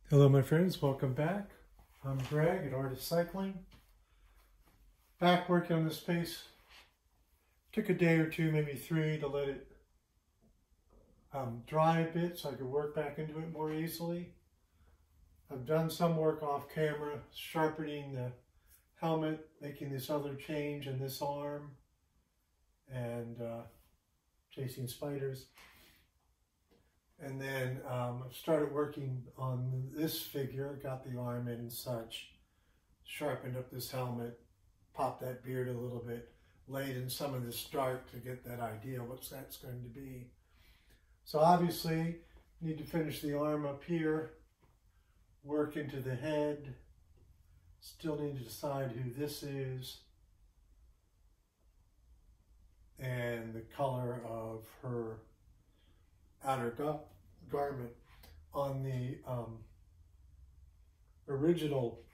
Hello my friends, welcome back. I'm Greg at Artist Cycling. Back working on this piece. Took a day or two, maybe three, to let it dry a bit so I could work back into it more easily. I've done some work off camera, sharpening the helmet, making this other change in this arm, and chasing spiders. And then I've started working on this figure, got the arm in and such, sharpened up this helmet, popped that beard a little bit, laid in some of this dark to get that idea what that's going to be. So obviously, need to finish the arm up here, work into the head, still need to decide who this is, and the color of her outer garment. On the original,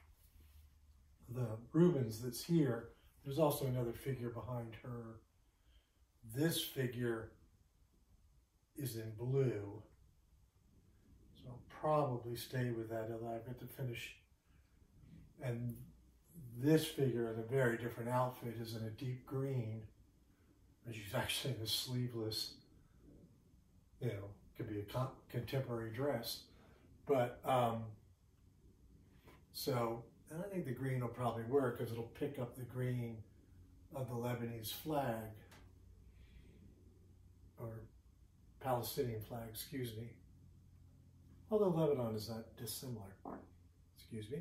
the Reubens that's here, there's also another figure behind her. This figure is in blue, so I'll probably stay with that until I get to finish. And this figure in a very different outfit is in a deep green, and she's actually in a sleeveless, could be a contemporary dress. But, so, and I think the green will probably work because it'll pick up the green of the Lebanese flag, or Palestinian flag, excuse me. Although Lebanon is not dissimilar, excuse me.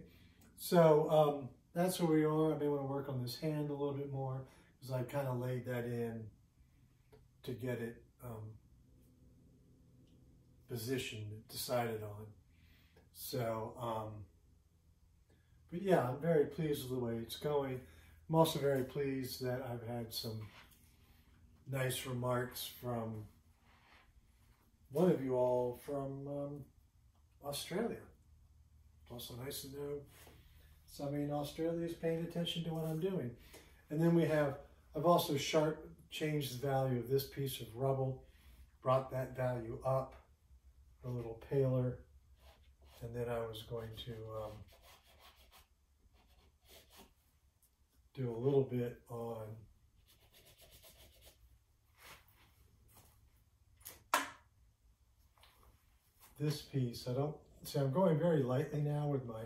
So, that's where we are. I may want to work on this hand a little bit more because I kind of laid that in to get it positioned, decided on. So, but yeah, I'm very pleased with the way it's going. I'm also very pleased that I've had some nice remarks from one of you all from Australia. It's also nice to know somebody in Australia is paying attention to what I'm doing. And then I've also changed the value of this piece of rubble, brought that value up a little paler, and then I was going to do a little bit on this piece. I'm going very lightly now with my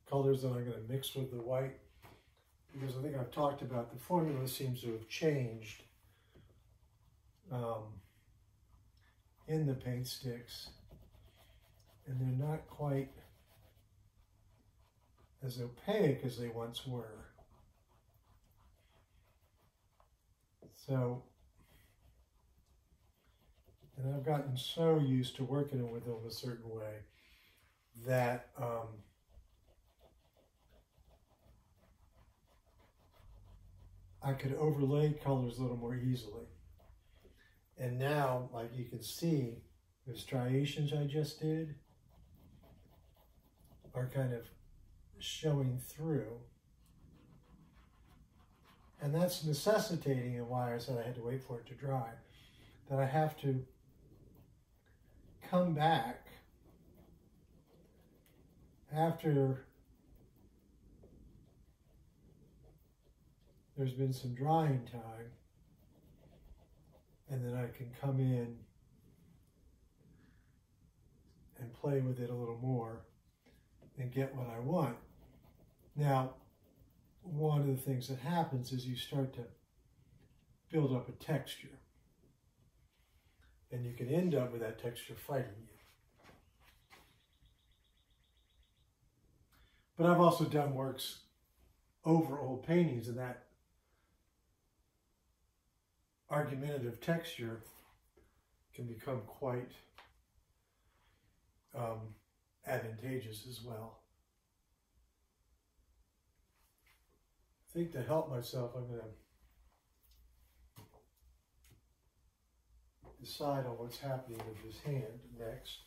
colors that I'm going to mix with the white, because I think I've talked about the formula seems to have changed in the paint sticks, and they're not quite as opaque as they once were. So, and I've gotten so used to working with them a certain way that I could overlay colors a little more easily. And now, like you can see, the striations I just did are kind of showing through. And that's necessitating, and why I said I had to wait for it to dry, that I have to come back after there's been some drying time, and then I can come in and play with it a little more and get what I want. Now, one of the things that happens is you start to build up a texture, and you can end up with that texture fighting you. But I've also done works over old paintings, and that argumentative texture can become quite advantageous as well. I think to help myself, I'm going to decide on what's happening with this hand next.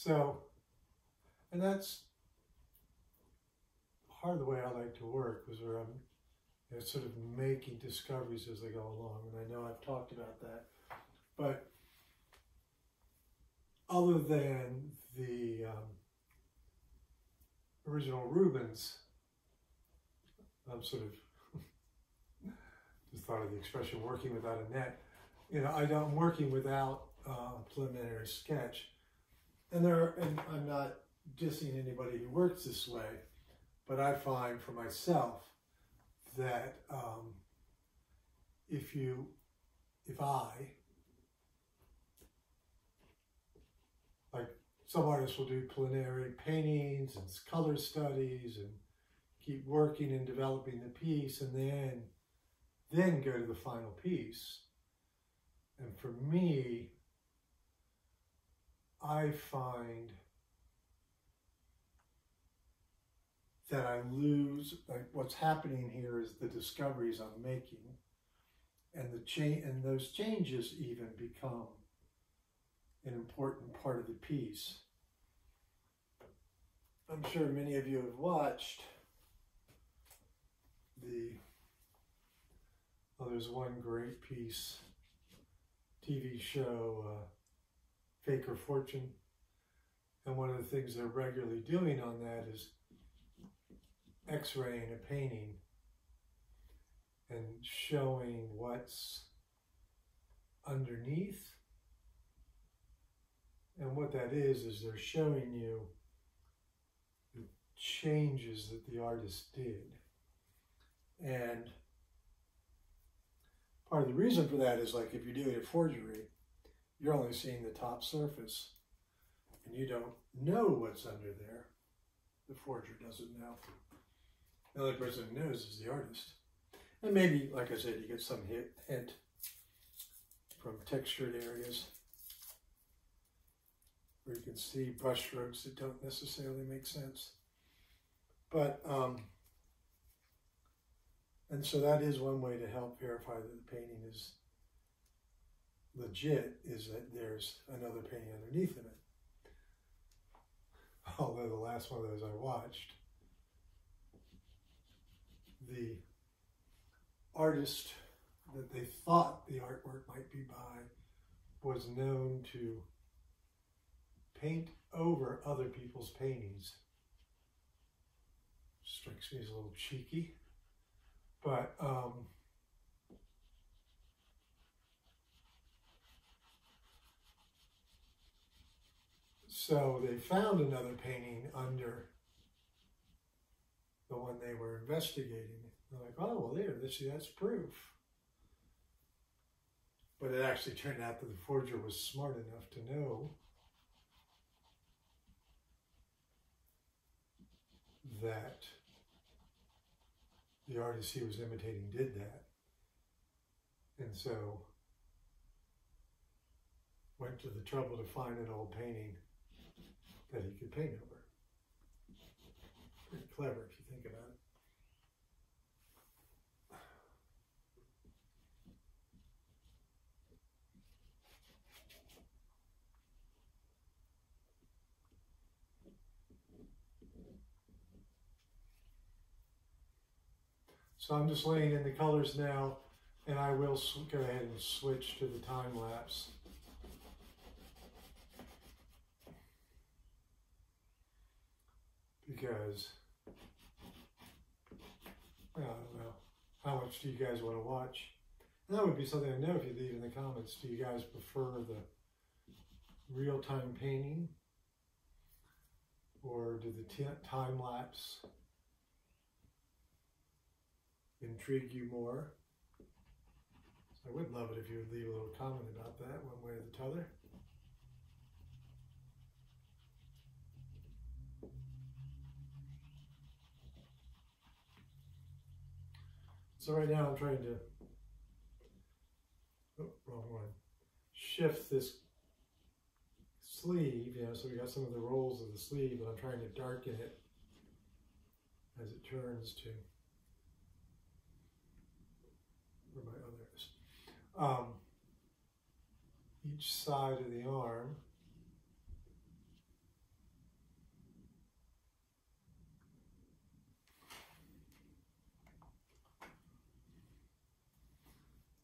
So, and that's part of the way I like to work, was where I'm sort of making discoveries as they go along. And I know I've talked about that. But other than the original Reubens, I'm sort of just thought of the expression working without a net. I'm working without a preliminary sketch. And I'm not dissing anybody who works this way, but I find for myself that if like some artists will do preliminary paintings and color studies and keep working and developing the piece, and then go to the final piece. And for me, I find that I lose, like what's happening here is the discoveries I'm making, and and those changes even become an important part of the piece. I'm sure many of you have watched there's one great piece, TV show, Fake or Fortune, and one of the things they're regularly doing on that is X-raying a painting and showing what's underneath. And what that is they're showing you the changes that the artist did. And part of the reason for that is, like, if you're doing a forgery, you're only seeing the top surface and you don't know what's under there. The forger doesn't know. The only person who knows is the artist. And maybe, like I said, you get some hint from textured areas where you can see brush strokes that don't necessarily make sense. But, and so that is one way to help verify that the painting is legit, is that there's another painting underneath in it. Although the last one of those I watched, the artist that they thought the artwork might be by was known to paint over other people's paintings. Strikes me as a little cheeky, but so they found another painting under the one they were investigating. They're like, oh, well, there, that's proof. But it actually turned out that the forger was smart enough to know that the artist he was imitating did that. And so went to the trouble to find an old painting that he could paint over. Pretty clever if you think about it. So I'm just laying in the colors now, and I will go ahead and switch to the time lapse. Because, I don't know, how much do you guys want to watch? And that would be something I know if you leave in the comments. Do you guys prefer the real-time painting? Or do the time lapse intrigue you more? So I would love it if you would leave a little comment about that one way or the other. So right now I'm trying to, wrong one, shift this sleeve, so we got some of the rolls of the sleeve, and I'm trying to darken it as it turns to where my other is. Each side of the arm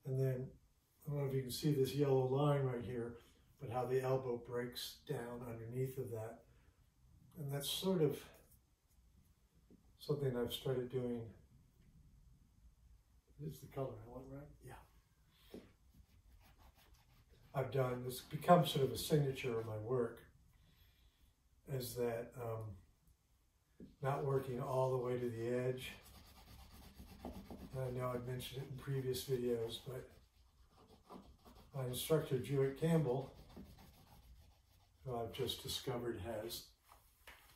And then, I don't know if you can see this yellow line right here, but how the elbow breaks down underneath of that. And that's sort of something I've started doing. This is the color I want, right? Yeah. I've done, this becomes sort of a signature of my work, is that not working all the way to the edge. And I know I've mentioned it in previous videos, but my instructor, Jewett Campbell, who I've just discovered has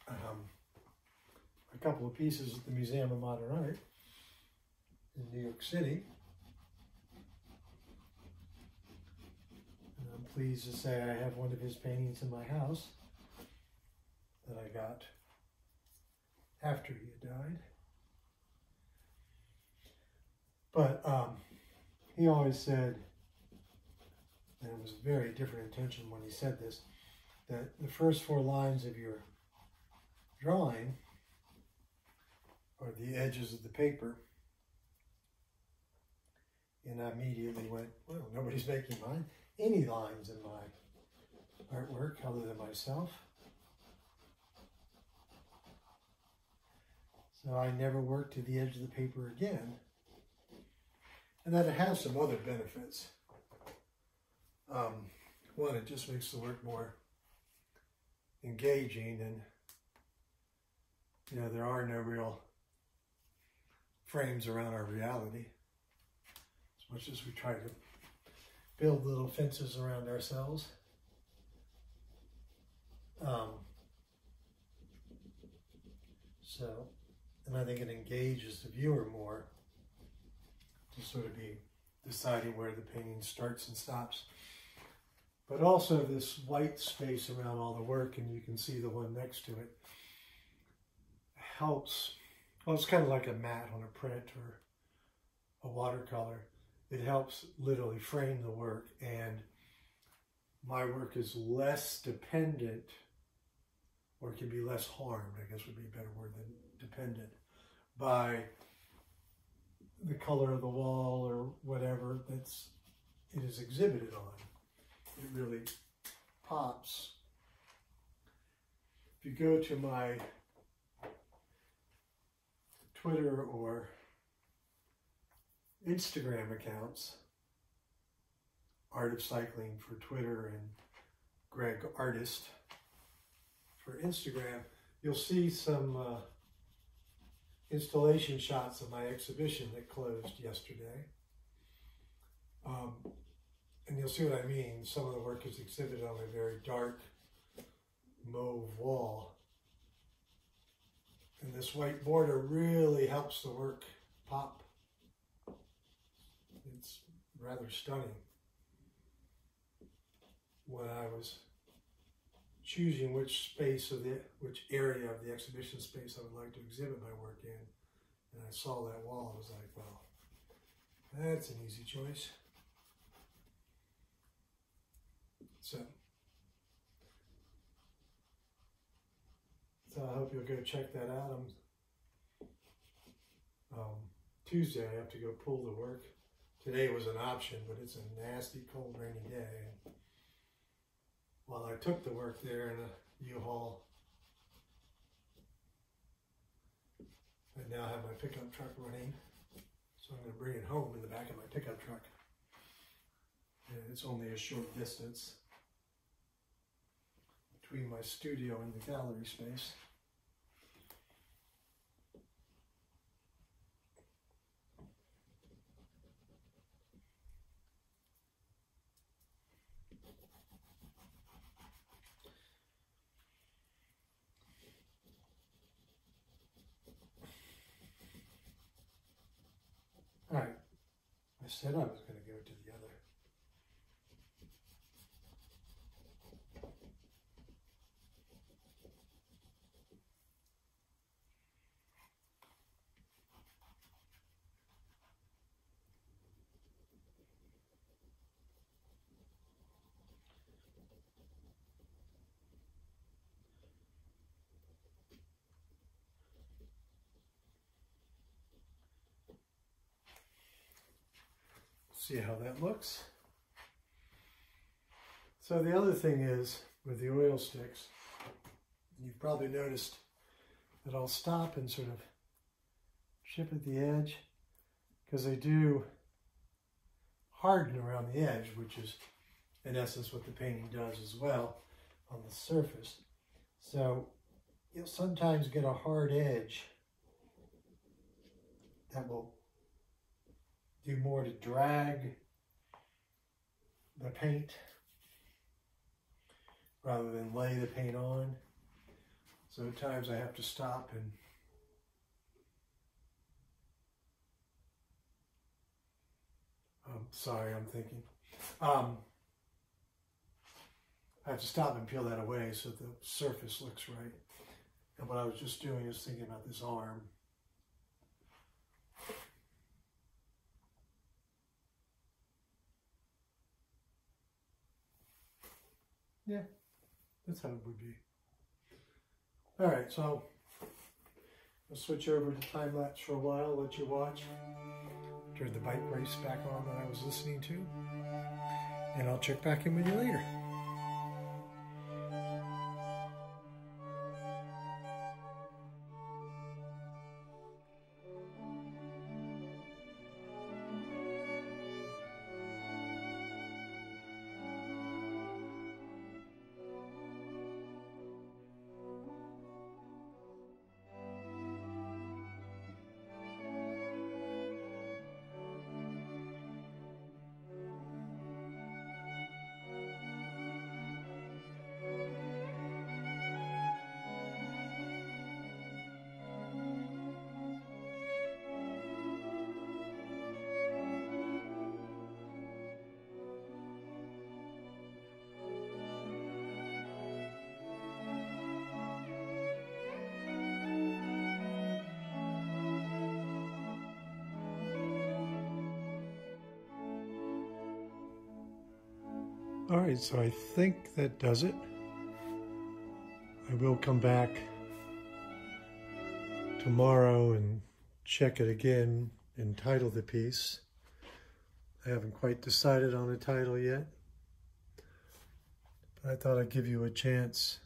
a couple of pieces at the Museum of Modern Art in New York City. And I'm pleased to say I have one of his paintings in my house that I got after he had died. But he always said, and it was a very different intention when he said this, that the first 4 lines of your drawing are the edges of the paper. And I immediately went, well, nobody's making any lines in my artwork other than myself. So I never worked to the edge of the paper again. And then it has some other benefits. One, it just makes the work more engaging, and you know, there are no real frames around our reality, as much as we try to build little fences around ourselves. And I think it engages the viewer more to sort of be deciding where the painting starts and stops. But also this white space around all the work, and you can see the one next to it, helps. Well, it's kind of like a matte on a print or a watercolor. It helps literally frame the work, and my work is less dependent, or it can be less harmed, I guess would be a better word than dependent, by the color of the wall or whatever it is exhibited on. It really pops. If you go to my Twitter or Instagram accounts, Art of Cycling for Twitter and Greig Artist for Instagram, you'll see some installation shots of my exhibition that closed yesterday. And you'll see what I mean. Some of the work is exhibited on a very dark mauve wall. And this white border really helps the work pop. It's rather stunning. When I was choosing which area of the exhibition space I would like to exhibit my work in, and I saw that wall, I was like, well, that's an easy choice. So I hope you'll go check that out. Tuesday I have to go pull the work. Today was an option, but it's a nasty, cold, rainy day. While I took the work there in a U-Haul, I now have my pickup truck running, so I'm going to bring it home in the back of my pickup truck. And it's only a short distance between my studio and the gallery space. All right, I said I was going to go to the other. see how that looks. So the other thing is, with the oil sticks, you've probably noticed that I'll stop and sort of chip at the edge, because they do harden around the edge, which is in essence what the painting does as well on the surface. So you'll sometimes get a hard edge that will do more to drag the paint rather than lay the paint on. So at times I have to stop and sorry, I'm thinking. I have to stop and peel that away so the surface looks right. And what I was just doing is thinking about this arm. Yeah, that's how it would be. All right, so I'll switch over to time-lapse for a while, let you watch. Turn the bike race back on that I was listening to, and I'll check back in with you later. All right, so I think that does it. I will come back tomorrow and check it again and title the piece. I haven't quite decided on a title yet, but I thought I'd give you a chance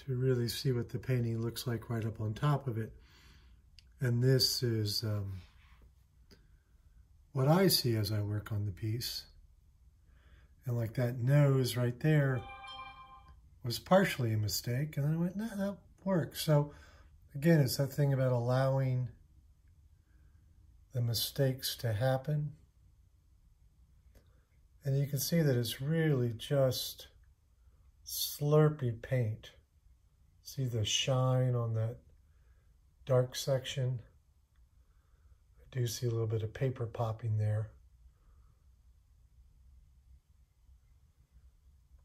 to really see what the painting looks like right up on top of it. And this is what I see as I work on the piece. And like that nose right there was partially a mistake. And then I went, nah, that works. So again, it's that thing about allowing the mistakes to happen. And you can see that it's really just slurpy paint. See the shine on that dark section? I do see a little bit of paper popping there.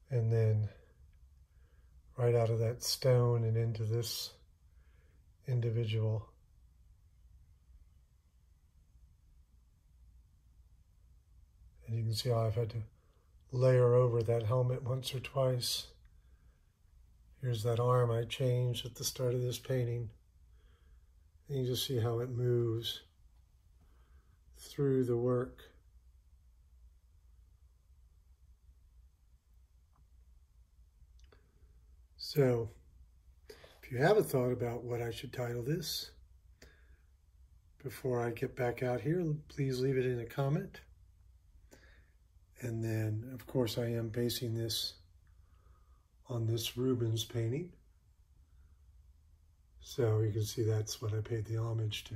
And then right out of that stone and into this individual. And you can see how I've had to layer over that helmet once or twice. Here's that arm I changed at the start of this painting. And you just see how it moves through the work. So, if you have a thought about what I should title this, before I get back out here, please leave it in a comment. And then, of course, I am basing this on this Reubens painting. So you can see that's what I paid the homage to.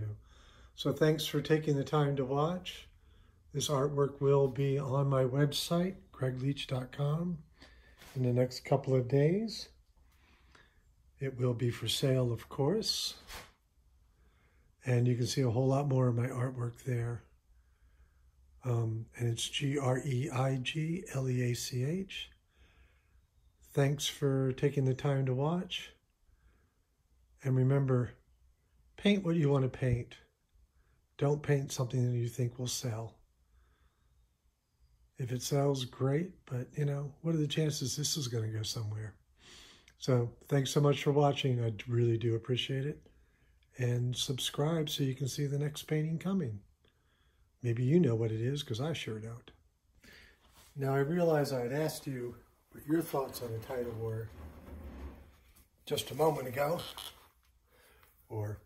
So thanks for taking the time to watch. This artwork will be on my website, greigleach.com, in the next couple of days. It will be for sale, of course. And you can see a whole lot more of my artwork there. And it's Greigleach. Thanks for taking the time to watch. And remember, paint what you want to paint. Don't paint something that you think will sell. If it sells, great. But, you know, what are the chances this is going to go somewhere? So thanks so much for watching. I really do appreciate it. And subscribe so you can see the next painting coming. Maybe you know what it is, because I sure don't. Now, I realize I had asked you what your thoughts on the title were just a moment ago, or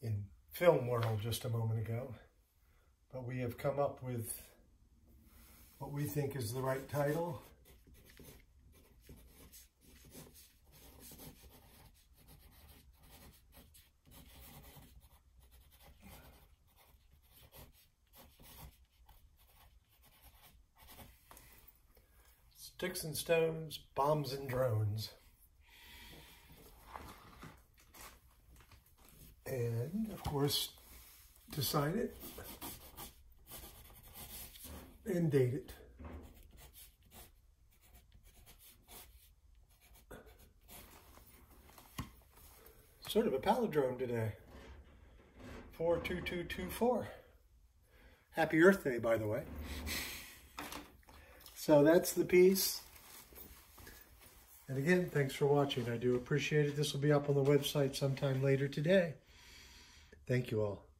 in film world just a moment ago, but we have come up with what we think is the right title. Sticks and Stones, Bombs and Drones. And, of course, to sign it and date it. Sort of a palindrome today. 42224. Happy Earth Day, by the way. So that's the piece. And again, thanks for watching. I do appreciate it. This will be up on the website sometime later today. Thank you all.